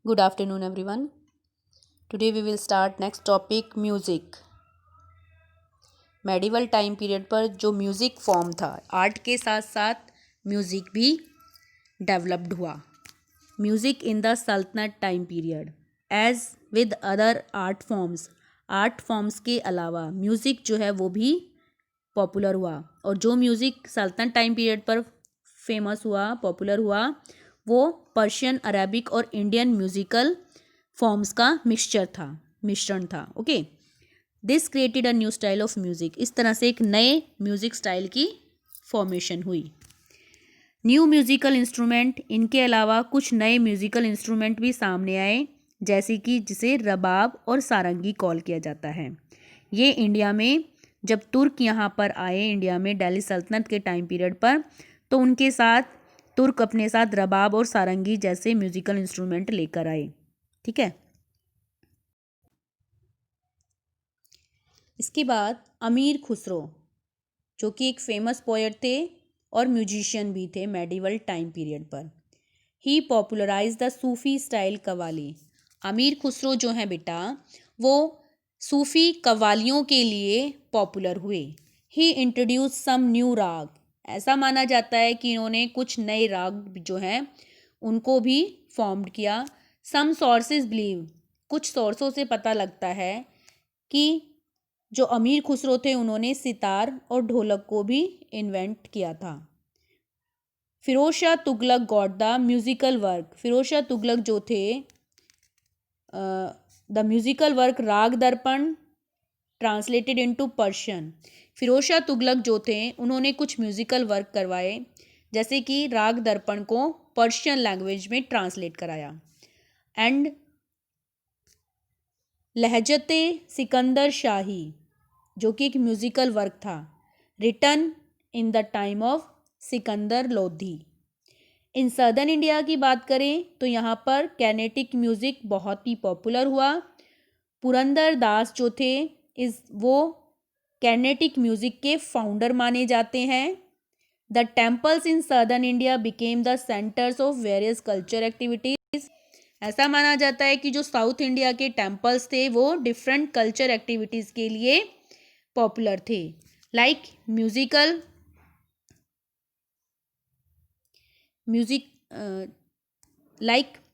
Good afternoon, everyone. Today we will start next topic music. Medieval time period पर जो music form था, art के साथ साथ म्यूज़िक भी डेवलप्ड हुआ। Music in the sultanate time period as with other art forms के अलावा म्यूज़िक जो है वो भी पॉपुलर हुआ। और जो म्यूज़िक सल्तनत टाइम पीरियड पर फेमस हुआ, पॉपुलर हुआ, वो पर्शियन, अरेबिक और इंडियन म्यूज़िकल फॉर्म्स का मिश्रण था। Okay, this created a new style of music. इस तरह से एक नए म्यूज़िक स्टाइल की फॉर्मेशन हुई। न्यू म्यूज़िकल इंस्ट्रूमेंट, इनके अलावा कुछ नए म्यूज़िकल इंस्ट्रूमेंट भी सामने आए, जैसे कि जिसे रबाब और सारंगी कॉल किया जाता है। ये इंडिया में जब तुर्क यहाँ पर आए, इंडिया में दिल्ली सल्तनत के टाइम पीरियड पर, तो उनके साथ तुर्क अपने साथ रबाब और सारंगी जैसे म्यूज़िकल इंस्ट्रूमेंट लेकर आए। ठीक है। इसके बाद अमीर खुसरो, जो कि एक फेमस पोएट थे और म्यूजिशियन भी थे मेडिवल टाइम पीरियड पर। He popularize the Sufi style qawwali. Amir Khusrau जो हैं बेटा, वो सूफ़ी कवालियों के लिए पॉपुलर हुए। ही इंट्रोड्यूस सम न्यू राग। ऐसा माना जाता है कि इन्होंने कुछ नए राग जो हैं उनको भी फॉर्म्ड किया। सम सोर्सेज बिलीव, कुछ सोर्सों से पता लगता है कि जो अमीर खुसरो थे उन्होंने सितार और ढोलक को भी इन्वेंट किया था। Firoz Shah Tughlaq got the musical work. Firoz Shah Tughlaq जो थे, the musical work Raga Darpan translated into Persian. Firoz Shah Tughlaq जो थे उन्होंने कुछ म्यूजिकल वर्क करवाए, जैसे कि राग दर्पण को पर्शियन लैंग्वेज में ट्रांसलेट कराया। एंड लहजते सिकंदर शाही, जो कि एक म्यूजिकल वर्क था, written in the time of Sikandar Lodi. In southern India की बात करें तो यहाँ पर कैनेटिक म्यूज़िक बहुत ही पॉपुलर हुआ। पुरंदर दास जो थे वो कैनेटिक म्यूज़िक के फाउंडर माने जाते हैं। The temples in southern India became the centres of various culture activities. ऐसा माना जाता है कि जो साउथ इंडिया के टेम्पल्स थे वो डिफरेंट कल्चर एक्टिविटीज़ के लिए पॉपुलर थे, like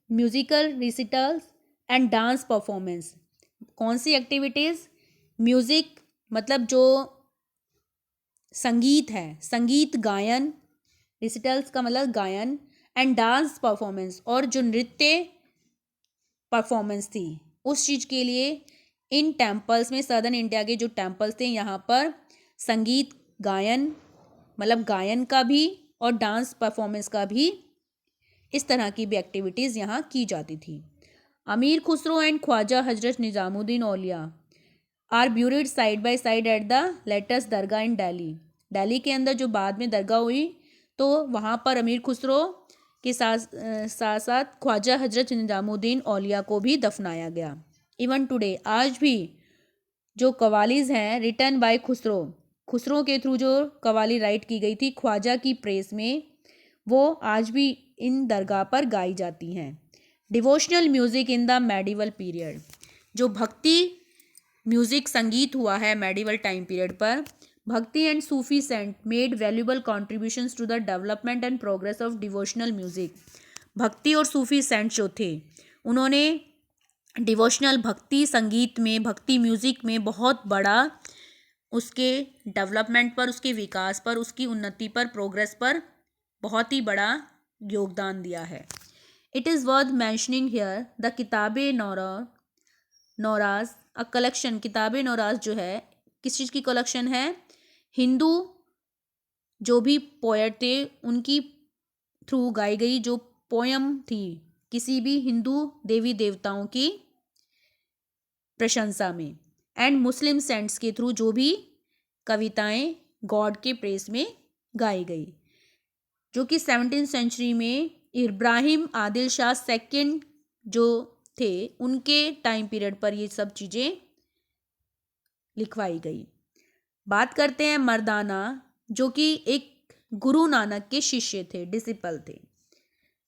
musical recitals and dance performance. कौन सी एक्टिविटीज़? म्यूज़िक मतलब जो संगीत है, संगीत गायन, रिसिटल्स का मतलब गायन, एंड डांस परफॉर्मेंस, और जो नृत्य परफॉर्मेंस थी उस चीज़ के लिए इन टेम्पल्स में, सदर्न इंडिया के जो टेम्पल्स थे यहाँ पर संगीत गायन मतलब गायन का भी और डांस परफॉर्मेंस का भी, इस तरह की भी एक्टिविटीज़ यहाँ की जाती थी। अमीर Khusro and Khwaja Hazrat Nizamuddin Auliya are buried side by side at the latest dargah in Delhi. Delhi के अंदर जो बाद में दरगाह हुई, तो वहाँ पर अमीर खुसरो के साथ साथ ख्वाजा हजरत निज़ामुद्दीन औलिया को भी दफनाया गया। इवन टुडे, आज भी जो कवालीज़ हैं रिटन बाय खुसरो के थ्रू जो कवाली राइट की गई थी ख्वाजा की प्रेस में, वो आज भी इन दरगाह पर गाई जाती हैं। Devotional music in the medieval period, जो भक्ति म्यूज़िक संगीत हुआ है मेडिवल टाइम पीरियड पर, Bhakti and Sufi saint made valuable contributions to the development and progress of devotional music. Bhakti और सूफी सेंट जो थे उन्होंने डिवोशनल भक्ति संगीत में, भक्ति म्यूज़िक में बहुत बड़ा उसके डेवलपमेंट पर, उसके विकास पर, उसकी उन्नति पर, प्रोग्रेस पर बहुत ही बड़ा योगदान दिया है। It is worth mentioning here the किताबे नौराज अ कलेक्शन। किताबे नौराज जो है किस चीज़ की कलेक्शन है? हिंदू जो भी पोएट थे उनकी थ्रू गाई गई जो पोयम थी किसी भी हिंदू देवी देवताओं की प्रशंसा में, एंड मुस्लिम सेंट्स के थ्रू जो भी कविताएं गॉड के प्रेस में गाई गई, जो कि 17th सेंचुरी में इब्राहिम आदिल शाह सेकंड जो थे उनके टाइम पीरियड पर ये सब चीज़ें लिखवाई गई। बात करते हैं मर्दाना, जो कि एक गुरु नानक के शिष्य थे, डिसिपल थे।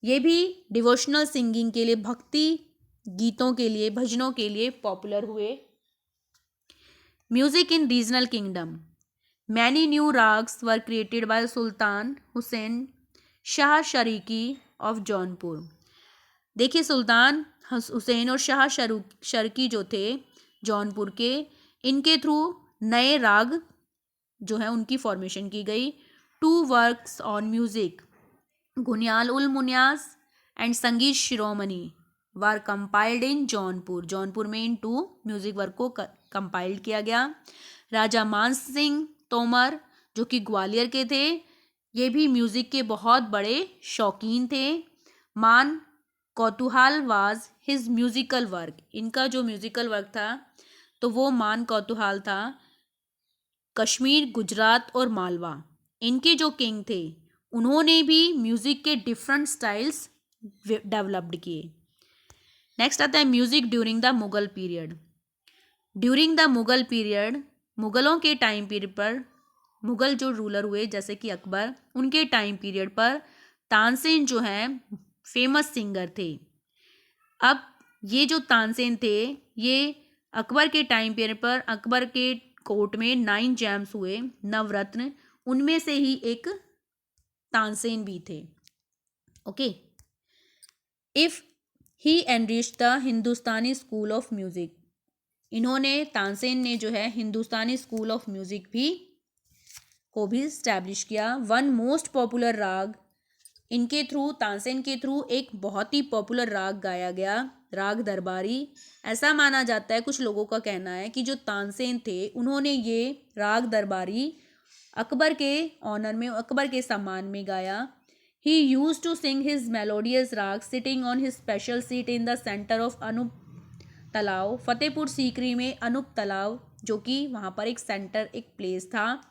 ये भी डिवोशनल सिंगिंग के लिए, भक्ति गीतों के लिए, भजनों के लिए पॉपुलर हुए। Music in regional kingdom, many new ragas were created by Sultan Hussain Shah Sharqi of Jaunpur. देखिए, सुल्तान हुसैन और शाह शर्की जो थे जौनपुर के, इनके थ्रू नए राग जो है उनकी फॉर्मेशन की गई। 2 वर्क्स ऑन म्यूजिक, गुनियाल ul Munya and Sangit Shiromani were compiled in Jaunpur. Jaunpur में इन 2 म्यूजिक वर्क को कंपाइल्ड किया गया। राजा मान सिंह तोमर जो कि ग्वालियर के थे, ये भी म्यूजिक के बहुत बड़े शौकीन थे। मान कौतूहल वाज हिज म्यूजिकल वर्क, इनका जो म्यूजिकल वर्क था तो वो मान कौतूहल था। कश्मीर, गुजरात और मालवा, इनके जो किंग थे उन्होंने भी म्यूजिक के डिफरेंट स्टाइल्स डेवलप्ड किए। नेक्स्ट आता है music during the Mughal period. During the Mughal period, मुगलों के टाइम पीरियड पर, मुगल जो रूलर हुए जैसे कि अकबर, उनके टाइम पीरियड पर तानसेन जो हैं फेमस सिंगर थे। अब ये जो तानसेन थे, ये अकबर के टाइम पीरियड पर अकबर के कोर्ट में 9 जेम्स हुए, नवरत्न, उनमें से ही एक तानसेन भी थे। Okay, if he enriched the Hindustani school of music, इन्होंने, तानसेन ने जो है हिंदुस्तानी स्कूल ऑफ म्यूजिक भी को भी स्टैब्लिश किया। वन मोस्ट पॉपुलर राग, इनके थ्रू, तानसेन के थ्रू एक बहुत ही पॉपुलर राग गाया गया, राग दरबारी। ऐसा माना जाता है, कुछ लोगों का कहना है कि जो तानसेन थे उन्होंने ये राग दरबारी अकबर के ऑनर में, अकबर के सम्मान में गाया। He used to sing his melodious raga sitting on his special seat in the centre of Anup Talab. Fatehpur Sikri में अनूप तालाब, जो कि वहाँ पर एक सेंटर, एक प्लेस था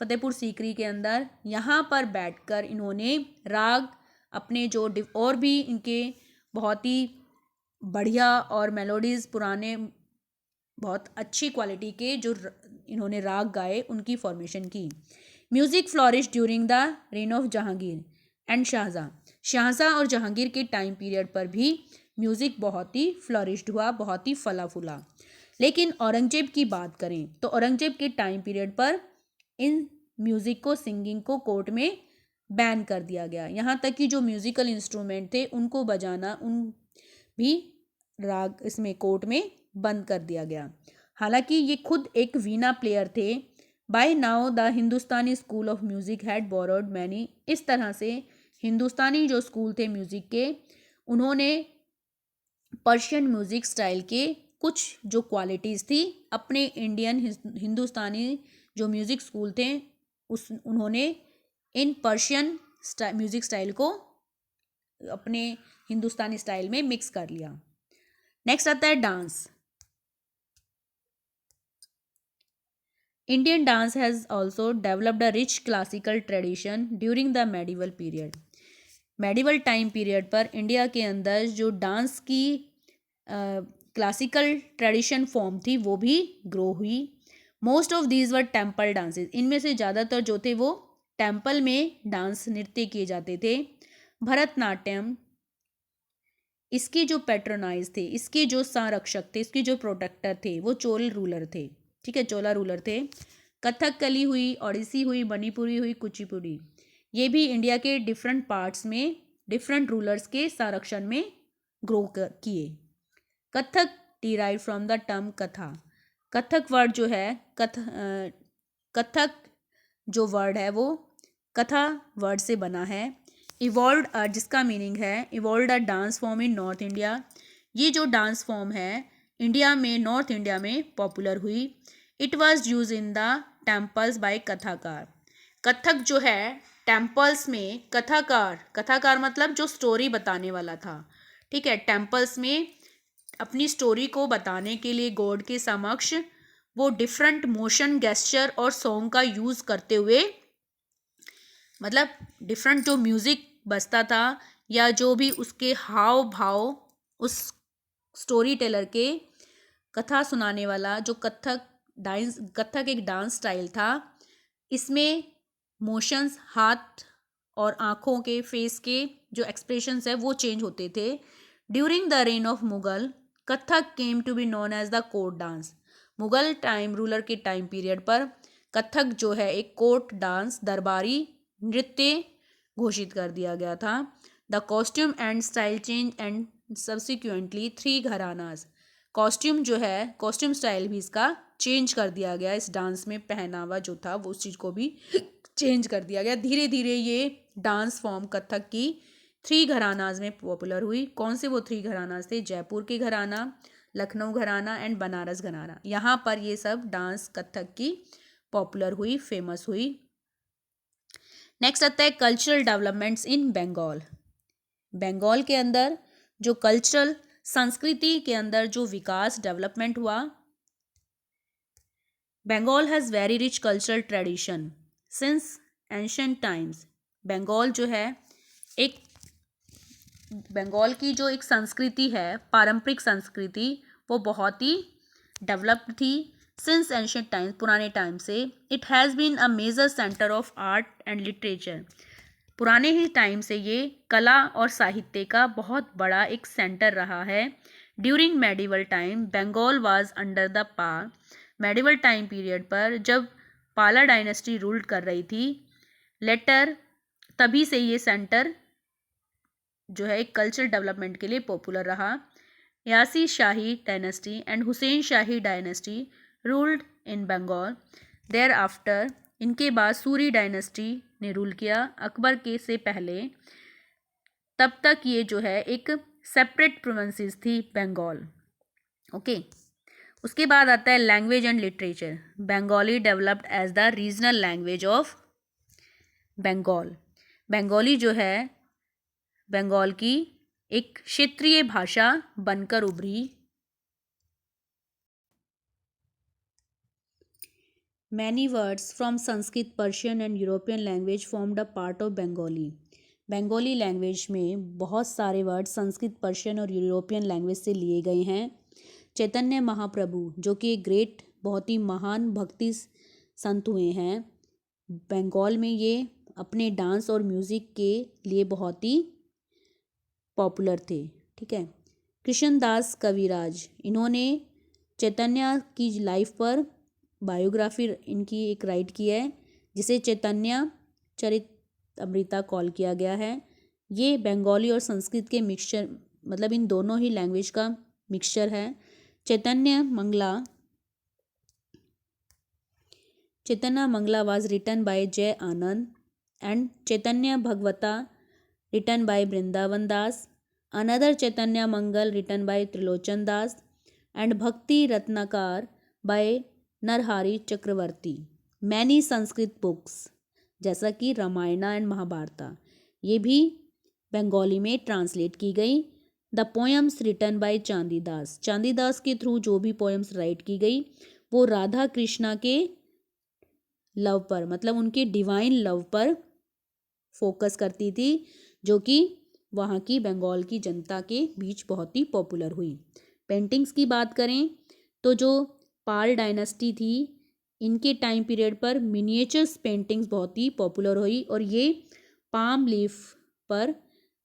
फतेहपुर सीकरी के अंदर, यहाँ पर बैठकर इन्होंने राग अपने जो और भी इनके बहुत ही बढ़िया और मेलोडीज पुराने बहुत अच्छी क्वालिटी के जो इन्होंने राग गाए उनकी फॉर्मेशन की। Music flourish during the reign of Jahangir and Shahjahan. Shahjahan और जहांगीर के टाइम पीरियड पर भी म्यूजिक बहुत ही फ्लोरिश्ड हुआ, बहुत ही फला फूला। लेकिन औरंगजेब की बात करें तो औरंगजेब के टाइम पीरियड पर इन म्यूजिक को, सिंगिंग को कोर्ट में बैन कर दिया गया। यहाँ तक कि जो म्यूजिकल इंस्ट्रूमेंट थे उनको बजाना, उन भी राग इसमें कोर्ट में बंद कर दिया गया। हालांकि ये खुद एक वीणा प्लेयर थे। By now the Hindustani school of music had borrowed many, इस तरह से हिंदुस्तानी जो स्कूल थे म्यूजिक के, उन्होंने पर्शियन म्यूजिक स्टाइल के कुछ जो क्वालिटीज़ थी अपने इंडियन हिंदुस्तानी जो म्यूजिक स्कूल थे उन्होंने इन पर्शियन म्यूजिक स्टाइल को अपने हिंदुस्तानी स्टाइल में मिक्स कर लिया। नेक्स्ट आता है dance. Indian dance has also developed a rich classical tradition during the medieval period. Medieval time period पर इंडिया के अंदर जो डांस की क्लासिकल ट्रेडिशन फॉर्म थी वो भी ग्रो हुई। Most of these were temple dances, इनमें से ज़्यादातर जो थे वो टेम्पल में डांस नृत्य किए जाते थे। भरतनाट्यम, इसके जो पैट्रोनाइज थे, इसके जो संरक्षक थे, इसके जो प्रोटेक्टर थे वो चोल रूलर थे। ठीक है, चोला रूलर थे। कथकली हुई, ओडिसी हुई, मणिपुरी हुई, कुचिपुड़ी, ये भी इंडिया के डिफरेंट पार्ट्स में डिफरेंट रूलर्स के संरक्षण में ग्रो किए। Kathak derive from the term कथा, कथक वर्ड जो है कथक जो वर्ड है वो कथा वर्ड से बना है। इवॉल्व्ड, जिसका मीनिंग है evolved a dance form in north India, ये जो डांस फॉर्म है इंडिया में, नॉर्थ इंडिया में पॉपुलर हुई। It was use in the temples by Kathakar, Kathak जो है टेम्पल्स में कथाकार, कथाकार मतलब जो स्टोरी बताने वाला था। ठीक है, टेम्पल्स में अपनी स्टोरी को बताने के लिए गॉड के समक्ष वो डिफरेंट मोशन, गेस्चर और सॉन्ग का यूज़ करते हुए, मतलब डिफरेंट जो म्यूज़िक बजता था या जो भी उसके हाव भाव उस स्टोरी टेलर के, कथा सुनाने वाला जो कथक एक डांस स्टाइल था, इसमें मोशंस, हाथ और आँखों के, फेस के जो एक्सप्रेशंस है वो चेंज होते थे। During the reign of Mughal Kathak came to be known as the court dance. Mughal time ruler के टाइम पीरियड पर कथक जो है एक कोर्ट डांस, दरबारी नृत्य घोषित कर दिया गया था। The costume and style change and subsequently 3 gharanas. Costume जो है, कॉस्ट्यूम स्टाइल भी इसका चेंज कर दिया गया। इस डांस में पहनावा जो था वो उस चीज़ को भी चेंज कर दिया गया। धीरे धीरे ये डांस फॉर्म कथक की 3 घरानाज में पॉपुलर हुई। कौन से वो 3 घरानाज थे? जयपुर के घराना, लखनऊ घराना एंड बनारस घराना। यहाँ पर ये सब डांस कथक की पॉपुलर हुई, फेमस हुई। नेक्स्ट आता है cultural developments in Bengal. Bengal के अंदर जो कल्चरल, संस्कृति के अंदर जो विकास, डेवलपमेंट हुआ। Bengal has very rich cultural tradition since ancient times. Bengal जो है एक, बंगाल की जो एक संस्कृति है, पारंपरिक संस्कृति, वो बहुत ही डेवलप्ड थी सिंस एंशिएंट टाइम्स, पुराने टाइम से। It has been a major centre of art and literature. पुराने ही टाइम से ये कला और साहित्य का बहुत बड़ा एक सेंटर रहा है। During medieval time Bengal was under the Pala. Medieval time period पर जब पाला डायनेस्टी रूल कर रही थी, लेटर तभी से ये सेंटर जो है एक कल्चरल डेवलपमेंट के लिए पॉपुलर रहा। Ilyas Shahi dynasty and Hussain Shahi dynasty ruled in Bengal. Thereafter, इनके बाद सूरी डायनेस्टी ने रूल किया अकबर के से पहले। तब तक ये जो है एक सेपरेट प्रोविंसेस थी बंगाल। ओके, उसके बाद आता है language and literature. Bengali developed as the regional language of Bengal. Bengali जो है बंगाल की एक क्षेत्रीय भाषा बनकर उभरी। Many words from Sanskrit, Persian and European language formed a part of Bengali. Bengali language में बहुत सारे वर्ड संस्कृत, पर्शियन और यूरोपियन लैंग्वेज से लिए गए हैं। चैतन्य महाप्रभु जो कि एक ग्रेट, बहुत ही महान भक्ति संत हुए हैं, बंगाल में ये अपने डांस और म्यूज़िक के लिए बहुत ही पॉपुलर थे। ठीक है। कृष्णदास कविराज, इन्होंने चैतन्य की लाइफ पर बायोग्राफी इनकी एक राइट की है, जिसे चैतन्य चरितमृता कॉल किया गया है। ये बंगाली और संस्कृत के मिक्सचर, मतलब इन दोनों ही लैंग्वेज का मिक्सचर है। Chaitanya Mangala was written by Jayananda and Chaitanya Bhagavata written by Vrindavan Das. Another Chaitanya Mangal written by Trilochan Das and Bhakti Ratnakar by Narahari Chakravarti. Many Sanskrit books जैसा कि रामायणा एंड महाभारता, ये भी बंगाली में ट्रांसलेट की गई। द पोएम्स रिटन बाय चांदीदास, चांदीदास के थ्रू जो भी पोएम्स राइट की गई वो राधा कृष्णा के लव पर, मतलब उनके डिवाइन लव पर फोकस करती थी, जो कि वहाँ की बंगाल की जनता के बीच बहुत ही पॉपुलर हुई। पेंटिंग्स की बात करें तो जो पाल डायनेस्टी थी, इनके टाइम पीरियड पर मिनिएचर्स पेंटिंग्स बहुत ही पॉपुलर हुई और ये पाम लीफ पर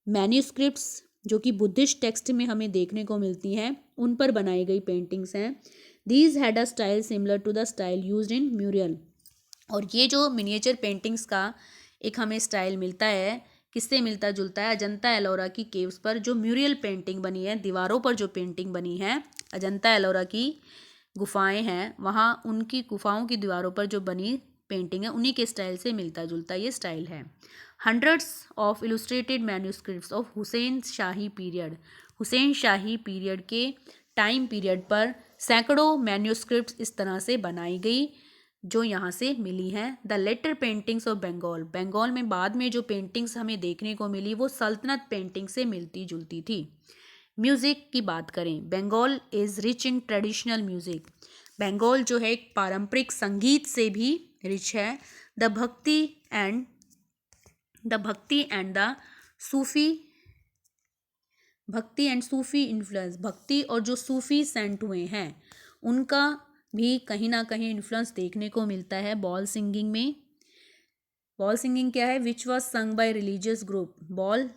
मैन्यूस्क्रिप्ट्स जो कि बुद्धिस्ट टेक्स्ट में हमें देखने को मिलती हैं, उन पर बनाई गई पेंटिंग्स हैं। These had a style similar to the style used in mural. और ये जो मिनिएचर पेंटिंग्स का एक हमें स्टाइल मिलता है, किससे मिलता जुलता है? अजंता एलोरा की केव्स पर जो म्यूरियल पेंटिंग बनी है, दीवारों पर जो पेंटिंग बनी है, अजंता एलोरा की गुफाएं हैं, वहाँ उनकी गुफाओं की दीवारों पर जो बनी पेंटिंग है, उन्हीं के स्टाइल से मिलता जुलता ये स्टाइल है। Hundreds of illustrated manuscripts of Hussain shahi period. Hussain shahi period के टाइम पीरियड पर सैकड़ों मैन्यूस्क्रिप्ट्स इस तरह से बनाई गई जो यहाँ से मिली हैं। The later paintings of Bengal, Bengal में बाद में जो पेंटिंग्स हमें देखने को मिली वो सल्तनत पेंटिंग से मिलती जुलती थी। म्यूज़िक की बात करें, Bengal is rich in traditional music. Bengal जो है एक पारंपरिक संगीत से भी रिच है। द भक्ति एंड सूफी इन्फ्लुएंस, भक्ति और जो सूफी सेंट हुए हैं उनका भी कहीं ना कहीं इन्फ्लुएंस देखने को मिलता है बॉल सिंगिंग में। बॉल सिंगिंग क्या है? Which was sung by religious group. Ball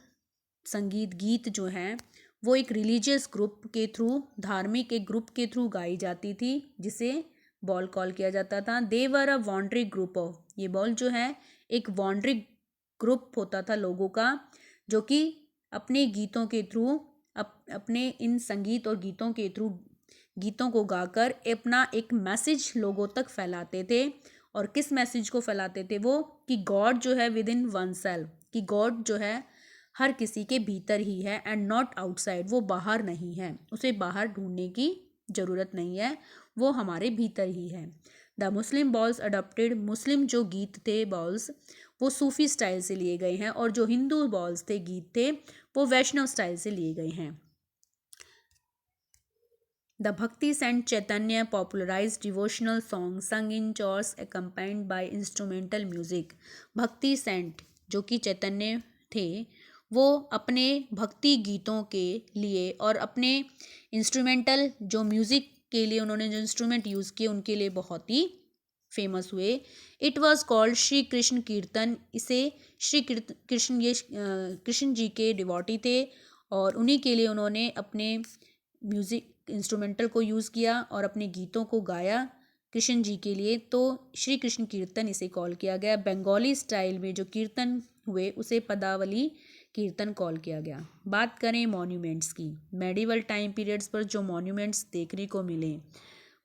संगीत गीत जो हैं वो एक रिलीजियस ग्रुप के थ्रू, धार्मिक एक ग्रुप के थ्रू गाई जाती थी, जिसे बॉल कॉल किया जाता था। दे वर अ वॉन्ड्री ग्रुप ऑफ, ये बॉल जो है एक वॉन्ड्री ग्रुप होता था लोगों का, जो कि अपने गीतों के थ्रू अपने इन संगीत और गीतों के थ्रू गीतों को गाकर अपना एक मैसेज लोगों तक फैलाते थे। और किस मैसेज को फैलाते थे वो? कि गॉड जो है विद इन वन सेल्फ, कि गॉड जो है हर किसी के भीतर ही है एंड नॉट आउटसाइड, वो बाहर नहीं है, उसे बाहर ढूंढने की ज़रूरत नहीं है, वो हमारे भीतर ही है। द मुस्लिम बॉल्स अडॉप्टेड, मुस्लिम जो गीत थे बॉल्स वो सूफी स्टाइल से लिए गए हैं, और जो हिंदू बॉल्स थे गीत थे वो वैष्णव स्टाइल से लिए गए हैं। The Bhakti Saint Chaitanya popularized devotional songs sung in chorus accompanied by instrumental music. भक्ति सेंट जो कि चैतन्य थे वो अपने भक्ति गीतों के लिए और अपने इंस्ट्रूमेंटल जो म्यूज़िक के लिए उन्होंने जो इंस्ट्रूमेंट यूज़ किए उनके लिए बहुत ही फेमस हुए। It was called Shri Krishna कीर्तन, इसे श्री कृष्ण, ये कृष्ण जी के डिवोटी थे और उन्हीं के लिए उन्होंने अपने म्यूज़िक इंस्ट्रूमेंटल को यूज़ किया और अपने गीतों को गाया कृष्ण जी के लिए, तो श्री कृष्ण कीर्तन इसे कॉल किया गया। बंगाली स्टाइल में जो कीर्तन हुए उसे पदावली कीर्तन कॉल किया गया। बात करें मॉन्यूमेंट्स की, मेडिवल टाइम पीरियड्स पर जो मॉन्यूमेंट्स देखने को मिले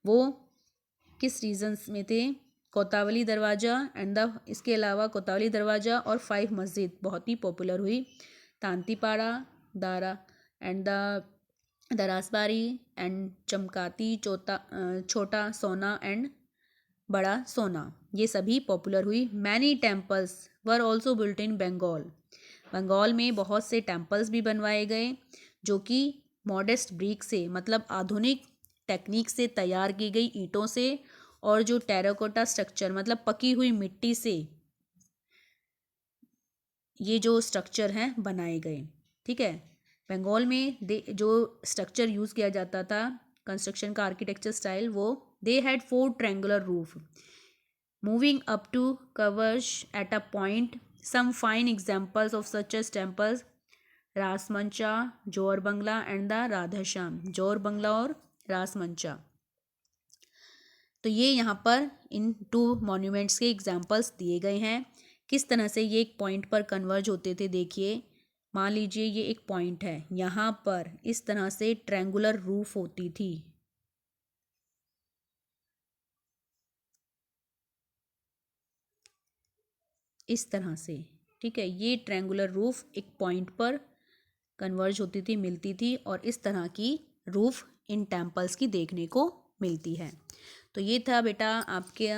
वो किस रीजन्स में थे? कोतावली दरवाज़ा एंड द, इसके अलावा कोतावली दरवाज़ा और 5 मस्जिद बहुत ही पॉपुलर हुई। Tantipara, Dara and the Rasbari and Chamkati, Chhota Sona and Bada Sona, ये सभी पॉपुलर हुई। Many temples were also built in Bengal, Bengal में बहुत से टेम्पल्स भी बनवाए गए जो कि मॉडेस्ट ब्रिक से, मतलब आधुनिक टेक्निक से तैयार की गई ईंटों से, और जो टेराकोटा स्ट्रक्चर मतलब पकी हुई मिट्टी से ये जो स्ट्रक्चर हैं बनाए गए। ठीक है, बंगाल में जो स्ट्रक्चर यूज़ किया जाता था कंस्ट्रक्शन का आर्किटेक्चर स्टाइल, वो they had 4 triangular roof moving up to covers at a point. Some fine examples of such as temples Rasmancha, Jor Bangla and the Radheshyam, जोर बंगला और रासमंचा। तो ये यहाँ पर इन 2 मॉन्यूमेंट्स के एग्जाम्पल्स दिए गए हैं, किस तरह से ये एक पॉइंट पर कन्वर्ज होते थे। देखिए, मान लीजिए ये एक पॉइंट है, यहाँ पर इस तरह से ट्रायंगुलर रूफ होती थी, इस तरह से। ठीक है, ये ट्रायंगुलर रूफ एक पॉइंट पर कन्वर्ज होती थी, मिलती थी, और इस तरह की रूफ इन टेम्पल्स की देखने को मिलती है। तो ये था बेटा आपके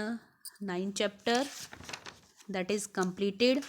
9 चैप्टर दैट इज़ कंप्लीटेड।